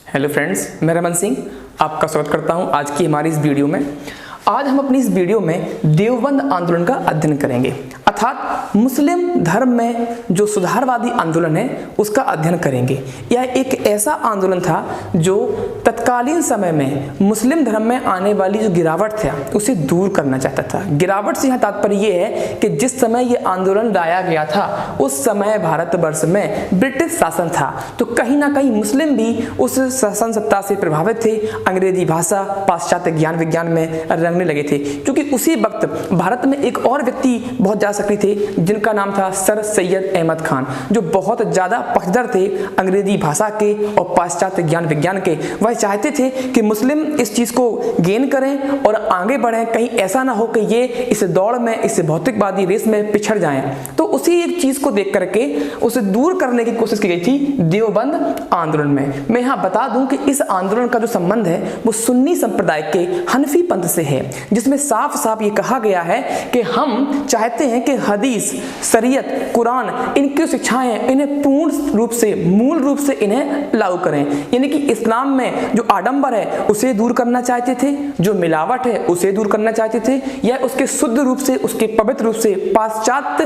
Hello friends, मैं रमन सिंह आपका स्वागत करता हूं आज की हमारी इस वीडियो में। आज हम अपनी इस वीडियो में देवबंद आंदोलन का अध्ययन करेंगे, अर्थात मुस्लिम धर्म में जो सुधारवादी आंदोलन है उसका अध्ययन करेंगे। यह एक ऐसा आंदोलन था जो तत्कालीन समय में मुस्लिम धर्म में आने वाली जो गिरावट था उसे दूर करना चाहता था। गिरावट से यहाँ तात्पर्य ये है कि जिस समय ये आंदोलन लाया गया था उस समय भारतवर्ष में ब्रिटिश शासन था, तो कहीं ना कहीं मुस्लिम भी उस शासन सत्ता से प्रभावित थे। अंग्रेजी भाषा, पाश्चात्य ज्ञान विज्ञान में रंगने लगे थे, क्योंकि उसी वक्त भारत में एक और व्यक्ति बहुत ज्यादा सक्रिय थे जिनका नाम था सर सैयद अहमद खान, जो बहुत ज्यादा पक्षधर थे अंग्रेजी भाषा के और पाश्चात्य ज्ञान विज्ञान के। वह चाहते थे कि मुस्लिम इस चीज को गेन करें और आगे बढ़ें, कहीं ऐसा ना हो कि ये इस दौड़ में, इस भौतिकवादी रेस में पिछड़ जाएं। तो उसी एक चीज को देख करके उसे दूर करने की कोशिश की गई थी देवबंद आंदोलन में। मैं यहाँ बता दूं कि इस आंदोलन का जो संबंध है वो सुन्नी संप्रदाय के हनफी पंथ से है, जिसमें साफ साफ ये कहा गया है कि हम चाहते हैं कि हदीस, शरीयत, कुरान, इनकी शिक्षाएं इन्हें पूर्ण रूप से, मूल रूप से इन्हें लागू करें। यानी कि इस्लाम में जो आडंबर है उसे दूर करना चाहते थे, जो मिलावट है उसे दूर करना चाहते थे, या उसके शुद्ध रूप से, उसके पवित्र रूप से पाश्चात्य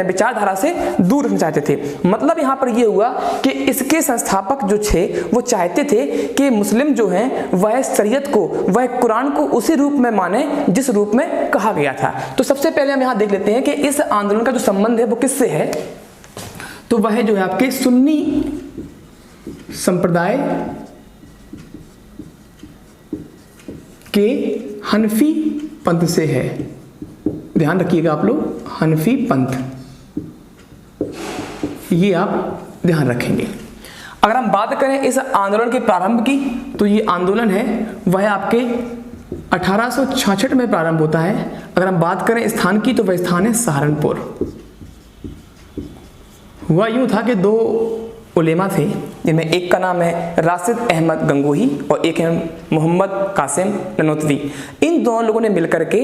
विचारधारा से दूर रखना चाहते थे। मतलब यहाँ पर यह हुआ कि इसके संस्थापक जो थे वो चाहते थे कि मुस्लिम जो हैं वह शरीयत को, वह कुरान को उसी रूप में माने जिस रूप में कहा गया था। तो सबसे पहले हम यहां देख लेते हैं कि इस आंदोलन का जो संबंध है वो किससे है। तो वह जो है आपके सुन्नी संप्रदाय के हनफी पंथ से है। ध्यान रखिएगा आप लोग, हनफी पंथ, ये आप ध्यान रखेंगे। अगर हम बात करें इस आंदोलन के प्रारंभ की, तो ये आंदोलन है वह आपके 1866 में प्रारंभ होता है। अगर हम बात करें स्थान की, तो वह स्थान है सहारनपुर। हुआ यूं था कि दो उलेमा थे, जिनमें एक का नाम है राशिद अहमद गंगोही और एक है मोहम्मद कासिम ननोतवी। इन दोनों लोगों ने मिलकर के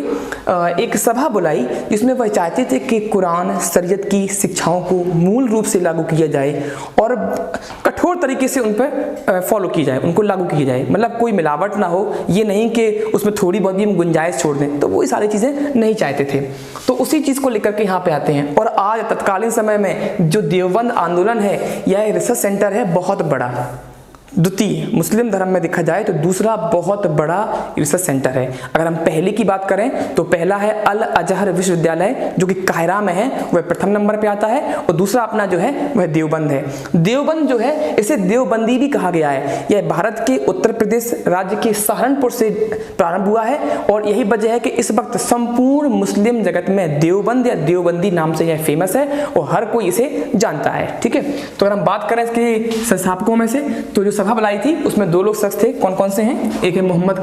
एक सभा बुलाई जिसमें वह चाहते थे कि कुरान, शरीयत की शिक्षाओं को मूल रूप से लागू किया जाए और कठोर तरीके से उन पर फॉलो की जाए, उनको लागू की जाए। मतलब कोई मिलावट ना हो, ये नहीं कि उसमें थोड़ी बहुत भी हम गुंजाइश छोड़ दें, तो वो सारी चीज़ें नहीं चाहते थे। तो उसी चीज़ को लेकर के यहाँ पे आते हैं। और आज तत्कालीन समय में जो देवबंद आंदोलन है, यह रिसर्च सेंटर है बहुत बड़ा, द्वितीय मुस्लिम धर्म में देखा जाए तो दूसरा बहुत बड़ा रिसर्च सेंटर है। अगर हम पहले की बात करें तो पहला है अल अजहर विश्वविद्यालय जो कि काहिरा में है, वह प्रथम नंबर पे आता है, और दूसरा अपना जो है वह देवबंद है। देवबंद जो है इसे देवबंदी भी कहा गया है। यह भारत के उत्तर प्रदेश राज्य के सहारनपुर से प्रारंभ हुआ है और यही वजह है कि इस वक्त संपूर्ण मुस्लिम जगत में देवबंद या देवबंदी नाम से यह फेमस है और हर कोई इसे जानता है। ठीक है, तो अगर हम बात करें इसके संस्थापकों में से, तो जो सभा बुलाई थी उसमें दो लोग शख्स थे। कौन कौन से हैं? एक है मोहम्मद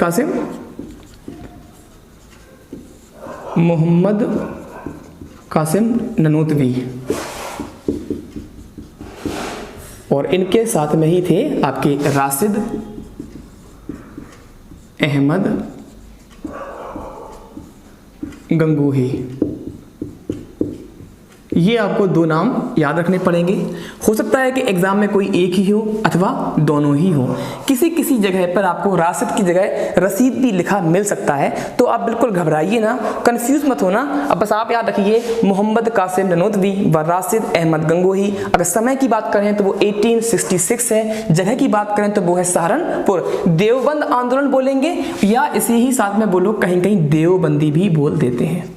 कासिम ननोतवी, और इनके साथ में ही थे आपके राशिद अहमद गंगोही। ये आपको दो नाम याद रखने पड़ेंगे। हो सकता है कि एग्जाम में कोई एक ही हो अथवा दोनों ही हो। किसी किसी जगह पर आपको राशिद की जगह रसीद भी लिखा मिल सकता है, तो आप बिल्कुल घबराइए ना, कंफ्यूज मत होना। अब बस आप याद रखिए मोहम्मद कासिम ननोतवी व राशिद अहमद गंगोही। अगर समय की बात करें तो वो 1866 है, जगह की बात करें तो वो है सहारनपुर। देवबंद आंदोलन बोलेंगे या इसी ही साथ में बोलो, कहीं कहीं देवबंदी भी बोल देते हैं।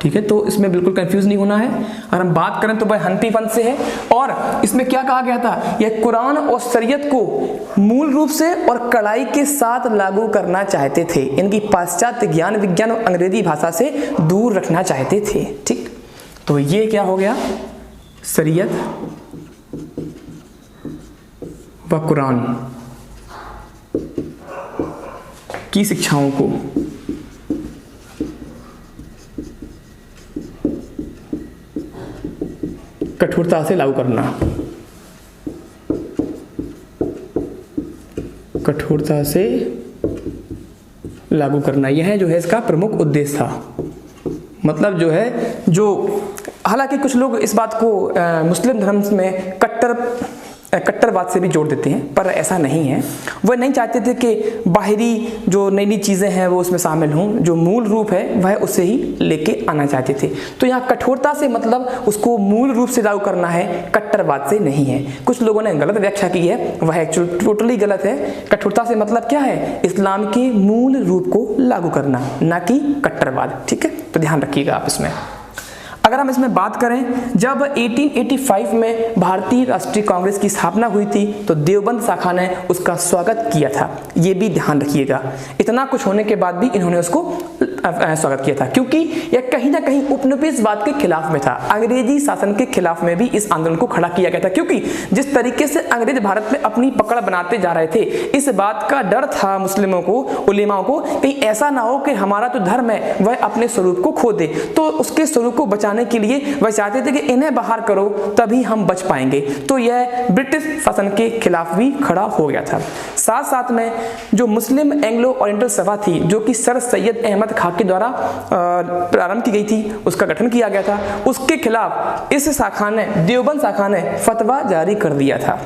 ठीक है, तो इसमें बिल्कुल कंफ्यूज नहीं होना है। अगर हम बात करें तो वह हनफी पंथ से है और इसमें क्या कहा गया था, यह कुरान और शरीयत को मूल रूप से और कड़ाई के साथ लागू करना चाहते थे। इनकी पाश्चात्य ज्ञान विज्ञान और अंग्रेजी भाषा से दूर रखना चाहते थे। ठीक, तो ये क्या हो गया, शरीयत व कुरान की शिक्षाओं को कठोरता से लागू करना, कठोरता से लागू करना, यह जो है इसका प्रमुख उद्देश्य था। मतलब जो है, जो हालांकि कुछ लोग इस बात को मुस्लिम धर्म में कट्टर कट्टरवाद से भी जोड़ देते हैं, पर ऐसा नहीं है। वह नहीं चाहते थे कि बाहरी जो नई नई चीज़ें हैं वो उसमें शामिल हों, जो मूल रूप है वह उसे ही लेके आना चाहते थे। तो यहाँ कठोरता से मतलब उसको मूल रूप से लागू करना है, कट्टरवाद से नहीं है। कुछ लोगों ने गलत व्याख्या की है, वह एक्चुअली टोटली गलत है। कठोरता से मतलब क्या है? इस्लाम के मूल रूप को लागू करना, ना कि कट्टरवाद। ठीक है, तो ध्यान रखिएगा आप इसमें। अगर हम इसमें बात करें, जब 1885 में भारतीय राष्ट्रीय कांग्रेस की स्थापना हुई थी तो देवबंद शाखा ने उसका स्वागत किया था, ये भी ध्यान रखिएगा। इतना कुछ होने के बाद भी इन्होंने उसको स्वागत किया था, क्योंकि यह कहीं ना कहीं उपनिवेशवाद के खिलाफ में था। अंग्रेजी शासन के खिलाफ में भी इस आंदोलन को खड़ा किया गया था, क्योंकि जिस तरीके से अंग्रेज भारत में अपनी पकड़ बनाते जा रहे थे, इस बात का डर था मुस्लिमों को, उलेमाओं को, कहीं ऐसा ना हो कि हमारा जो धर्म है वह अपने स्वरूप को खो दे। तो उसके स्वरूप को बचाने के लिए वह चाहते थे कि इन्हें बाहर करो तभी हम बच पाएंगे। तो यह ब्रिटिश शासन के खिलाफ भी खड़ा हो गया था। साथ साथ में जो मुस्लिम एंग्लो ओरिएंटल सभा थी, जो कि सर सैयद अहमद खां के द्वारा प्रारंभ की गई थी, उसका गठन किया गया था, उसके खिलाफ इस शाखा ने, देवबंद शाखा ने फतवा जारी कर दिया था।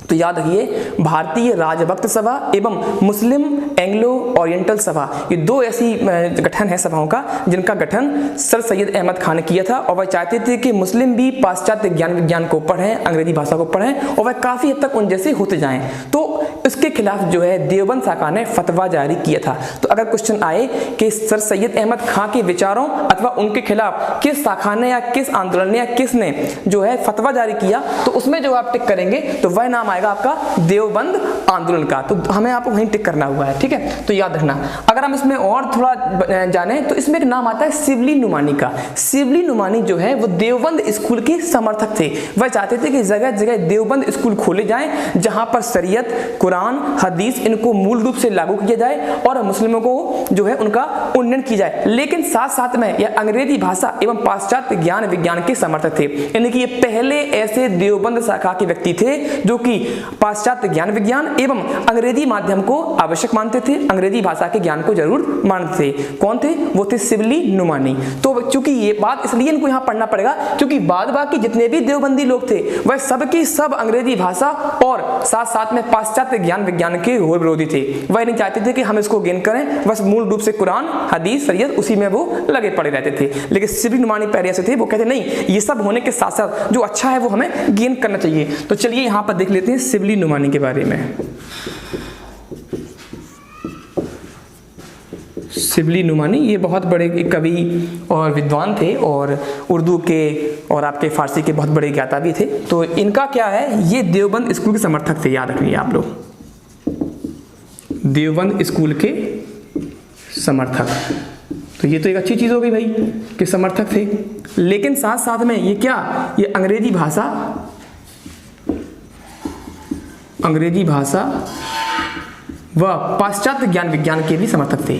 तो याद रखिए, भारतीय राजभक्त सभा एवं मुस्लिम एंग्लो ओरिएंटल सभा, ये दो ऐसी गठन है सभाओं का जिनका गठन सर सैयद अहमद खान ने किया था। और वह चाहते थे कि मुस्लिम भी पाश्चात्य ज्ञान विज्ञान को पढ़ें, अंग्रेजी भाषा को पढ़ें और वह काफ़ी हद तक उन जैसे होते जाएं। तो इसके खिलाफ जो है देवबंद शाखा ने फतवा जारी किया था। तो अगर क्वेश्चन आए कि सर सैयद अहमद खां के विचारों अथवा उनके खिलाफ किस शाखा ने या किस आंदोलन ने या किसने जो है फतवा जारी किया, तो उसमें जो आप टिक करेंगे तो वह नाम आएगा आपका देवबंद आंदोलन का। तो हमें आपको वहीं टिक करना हुआ है, ठीक है, तो याद रखना। अगर हम इसमें और थोड़ा जाने तो इसमें एक नाम आता है शिवली नुमानी का। शिवली नुमानी जो है वो देवबंद स्कूल के समर्थक थे। वह चाहते थे कि जगह जगह देवबंद स्कूल खोले जाएं, जहां पर शरीयत, कुरान, हदीस इनको मूल रूप से लागू किया जाए और मुस्लिमों को जो है उनका उन्नयन की जाए। लेकिन साथ साथ में यह अंग्रेजी भाषा एवं पाश्चात्य ज्ञान विज्ञान के समर्थक थे। यानी कि ये पहले ऐसे देवबंद शाखा के व्यक्ति थे जो कि पाश्चात्य ज्ञान विज्ञान एवं अंग्रेजी माध्यम को आवश्यक मानते थे, अंग्रेजी भाषा के ज्ञान को जरूर मानते थे। कौन थे? वो थे शिवली नुमानी। तो चूंकि ये बात इसलिए इनको यहाँ पढ़ना पड़ेगा क्योंकि बाद बाकी जितने भी देवबंदी लोग थे वह सबकी सब अंग्रेजी भाषा और साथ साथ में पाश्चात्य ज्ञान विज्ञान के घोर विरोधी थे। वह नहीं चाहते थे कि हम इसको गेन करें, बस मूल रूप से कुरान, हदीस, शरीयत उसी में वो लगे पड़े रहते थे। लेकिन शिवली नुमानी पहले ऐसे थे, वो कहते नहीं, ये सब होने के साथ साथ जो अच्छा है वो हमें गेन करना चाहिए। तो चलिए यहाँ पर देख लेते हैं शिवली नुमानी के बारे में। शिवली नुमानी ये बहुत बड़े कवि और विद्वान थे और उर्दू के और आपके फारसी के बहुत बड़े ज्ञाता भी थे। तो इनका क्या है, ये देवबंद स्कूल के समर्थक थे, याद रखिए आप लोग, देवबंद स्कूल के समर्थक। तो ये तो एक अच्छी चीज़ हो गई भाई कि समर्थक थे। लेकिन साथ साथ में ये क्या, ये अंग्रेजी भाषा व पाश्चात्य ज्ञान विज्ञान के भी समर्थक थे।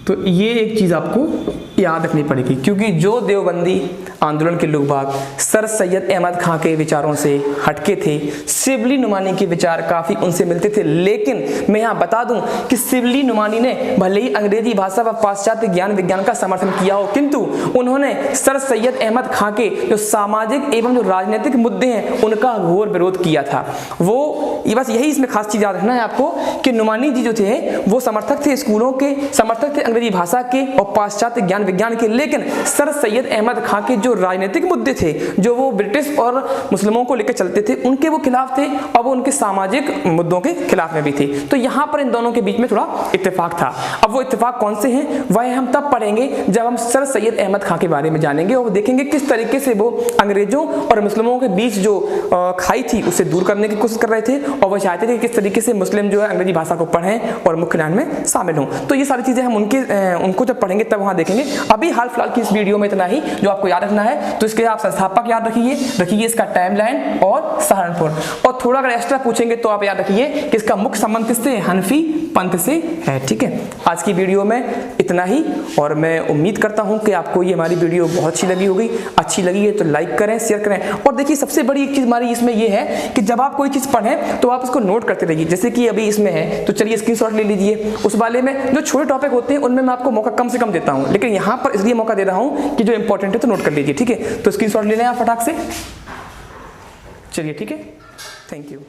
तो ये एक चीज़ आपको याद रखनी पड़ेगी, क्योंकि जो देवबंदी आंदोलन के लोग बाग सर सैयद अहमद खां के विचारों से हटके थे, शिवली नुमानी के विचार काफ़ी उनसे मिलते थे। लेकिन मैं यहाँ बता दूं कि शिवली नुमानी ने भले ही अंग्रेजी भाषा व पाश्चात्य ज्ञान विज्ञान का समर्थन किया हो, किंतु उन्होंने सर सैयद अहमद खां के जो सामाजिक एवं जो राजनीतिक मुद्दे हैं उनका घोर विरोध किया था। वो बस यही इसमें खास चीज़ याद रखना है आपको कि नुमानी जी जो थे वो समर्थक थे स्कूलों के, समर्थक थे अंग्रेजी भाषा के और पाश्चात्य ज्ञान विज्ञान के। लेकिन सर सैयद अहमद खां के जो राजनीतिक मुद्दे थे, जो वो ब्रिटिश और मुस्लिमों को लेकर चलते थे, उनके वो खिलाफ थे और वो उनके सामाजिक मुद्दों के खिलाफ में भी थे। तो यहाँ पर इन दोनों के बीच में थोड़ा इत्तेफाक था। अब वो इत्तेफाक कौन से हैं वह हम तब पढ़ेंगे जब हम सर सैयद अहमद खां के बारे में जानेंगे और देखेंगे किस तरीके से वो अंग्रेजों और मुस्लिमों के बीच जो खाई थी उसे दूर करने की कोशिश कर रहे थे और वह चाहते थे कि किस तरीके से मुस्लिम जो है अंग्रेजी भाषा को पढ़ें और मुख्य ज्ञान में शामिल हों। तो ये सारी चीज़ें हम उनको जब पढ़ेंगे तब वहाँ देखेंगे। अभी हाल फिलहाल की इस वीडियो में इतना ही जो आपको याद रखना है। तो इसके आप संस्थापक याद रखिए इसका टाइमलाइन और सहारनपुर, और थोड़ा अगर एक्स्ट्रा पूछेंगे तो आप याद रखिए कि इसका मुख्य संबंध किससे, हनफी पंथ से है। ठीक है, आज की वीडियो में इतना ही और मैं उम्मीद करता हूँ कि आपको ये हमारी वीडियो बहुत अच्छी लगी होगी। अच्छी लगी है तो लाइक लाइक करें, शेयर करें। और देखिए सबसे बड़ी एक चीज़ हमारी इसमें ये है कि जब आप कोई चीज़ पढ़ें तो आप उसको नोट करते रहिए। जैसे कि अभी इसमें है तो चलिए स्क्रीनशॉट ले लीजिए। उस वाले में जो छोटे टॉपिक होते हैं उनमें मैं आपको मौका कम से कम देता हूँ, लेकिन यहाँ पर इसलिए मौका दे रहा हूँ कि जो इंपॉर्टेंट है तो नोट कर लीजिए, ठीक है। तो स्क्रीनशॉट ले लें आप फटाक से। चलिए ठीक है, थैंक यू।